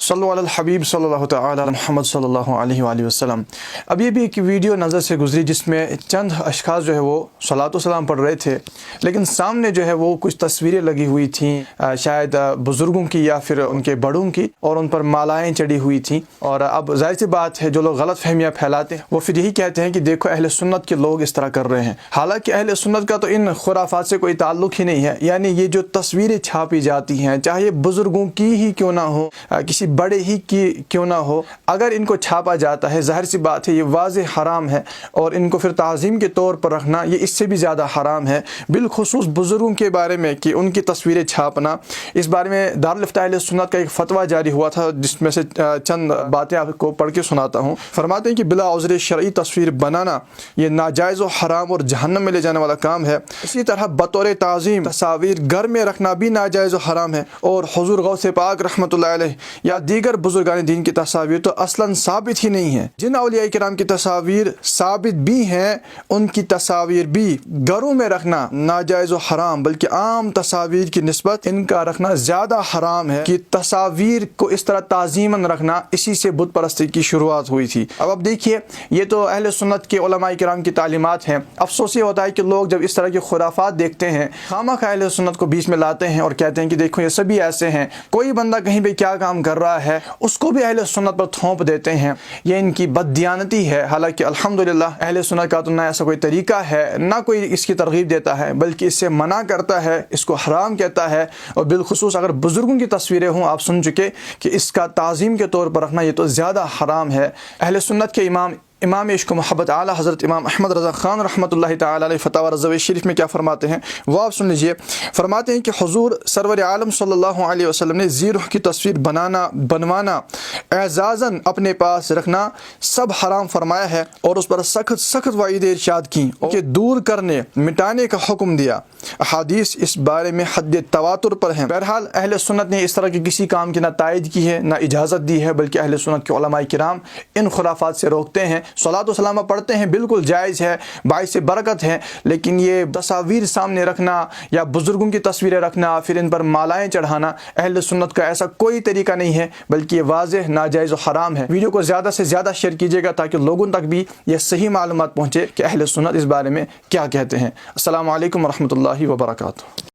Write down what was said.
صلو علی الحبیب صلی اللہ تعالی علی محمد صلی اللہ علیہ وآلہ وسلم۔ اب یہ بھی ایک ویڈیو نظر سے گزری جس میں چند اشخاص جو ہے وہ صلاۃ و سلام پڑھ رہے تھے، لیکن سامنے جو ہے وہ کچھ تصویریں لگی ہوئی تھیں، شاید بزرگوں کی یا پھر ان کے بڑوں کی، اور ان پر مالائیں چڑھی ہوئی تھیں۔ اور اب ظاہر سی بات ہے جو لوگ غلط فہمیاں پھیلاتے ہیں وہ پھر یہی کہتے ہیں کہ دیکھو اہل سنت کے لوگ اس طرح کر رہے ہیں، حالانکہ اہل سنت کا تو ان خرافات سے کوئی تعلق ہی نہیں ہے۔ یعنی یہ جو تصویریں چھاپی جاتی ہیں، چاہے بزرگوں کی ہی کیوں نہ ہو، کسی بڑے ہی کی کیوں نہ ہو، اگر ان کو چھاپا جاتا ہے ظاہر سی بات ہے یہ واضح حرام ہے، اور ان کو پھر تعظیم کے طور پر رکھنا یہ اس سے بھی زیادہ حرام ہے۔ بالخصوص بزرگوں کے بارے میں کہ ان کی تصویریں چھاپنا، اس بارے میں دارالفتہ اہل سنت کا ایک فتویٰ جاری ہوا تھا جس میں سے چند باتیں آپ کو پڑھ کے سناتا ہوں۔ فرماتے ہیں کہ بلا عذر شرعی تصویر بنانا یہ ناجائز و حرام اور جہنم میں لے جانے والا کام ہے۔ اسی طرح بطور تعظیم تصاویر گھر میں رکھنا بھی ناجائز و حرام ہے، اور حضور غوث پاک رحمۃ اللہ علیہ یا دیگر بزرگان دین کی تصاویر تو اصلاً ثابت ہی نہیں ہے۔ جن اولیاء کرام کی تصاویر ثابت بھی ہیں ان کی تصاویر بھی گھروں میں رکھنا ناجائز و حرام، بلکہ عام تصاویر کی نسبت ان کا رکھنا زیادہ حرام ہے۔ کہ تصاویر کو اس طرح تعظیماً رکھنا، اسی سے بت پرستی کی شروعات ہوئی تھی۔ اب دیکھیے یہ تو اہل سنت کے علماء کرام کی تعلیمات ہیں۔ افسوس یہ ہوتا ہے کہ لوگ جب اس طرح کی خرافات دیکھتے ہیں خامخواہ اہل سنت کو بیچ میں لاتے ہیں اور کہتے ہیں کہ دیکھو یہ سبھی ایسے ہیں، کوئی بندہ کہیں پہ کیا کام کر رہا ہے اس کو بھی اہل سنت پر تھوپ دیتے ہیں۔ یہ ان کی بددیانتی ہے، حالانکہ الحمدللہ اہل سنت کا تو نہ ایسا کوئی طریقہ ہے، نہ کوئی اس کی ترغیب دیتا ہے، بلکہ اس سے منع کرتا ہے، اس کو حرام کہتا ہے۔ اور بالخصوص اگر بزرگوں کی تصویریں ہوں، آپ سن چکے کہ اس کا تعظیم کے طور پر رکھنا یہ تو زیادہ حرام ہے۔ اہل سنت کے امام عشق و محبت اعلیٰ حضرت امام احمد رضا خان رحمۃ اللہ تعالی علیہ فتاوی رضوی شریف میں کیا فرماتے ہیں وہ آپ سن لیجئے۔ فرماتے ہیں کہ حضور سرور عالم صلی اللہ علیہ وسلم نے ذی روح کی تصویر بنوانا، اعزازاً اپنے پاس رکھنا سب حرام فرمایا ہے، اور اس پر سخت سخت وعید ارشاد کی کہ دور کرنے مٹانے کا حکم دیا۔ احادیث اس بارے میں حد تواتر پر ہیں۔ بہرحال اہل سنت نے اس طرح کے کسی کام کی نہ تائید کی ہے نہ اجازت دی ہے، بلکہ اہل سنت کے علماء کرام ان خرافات سے روکتے ہیں۔ صلاۃ و سلام پڑھتے ہیں، بالکل جائز ہے، باعث برکت ہے، لیکن یہ تصاویر سامنے رکھنا یا بزرگوں کی تصویریں رکھنا پھر ان پر مالائیں چڑھانا اہل سنت کا ایسا کوئی طریقہ نہیں ہے، بلکہ یہ واضح ناجائز و حرام ہے۔ ویڈیو کو زیادہ سے زیادہ شیئر کیجیے گا تاکہ لوگوں تک بھی یہ صحیح معلومات پہنچے کہ اہل سنت اس بارے میں کیا کہتے ہیں۔ السلام علیکم ورحمۃ اللہ وبرکاتہ۔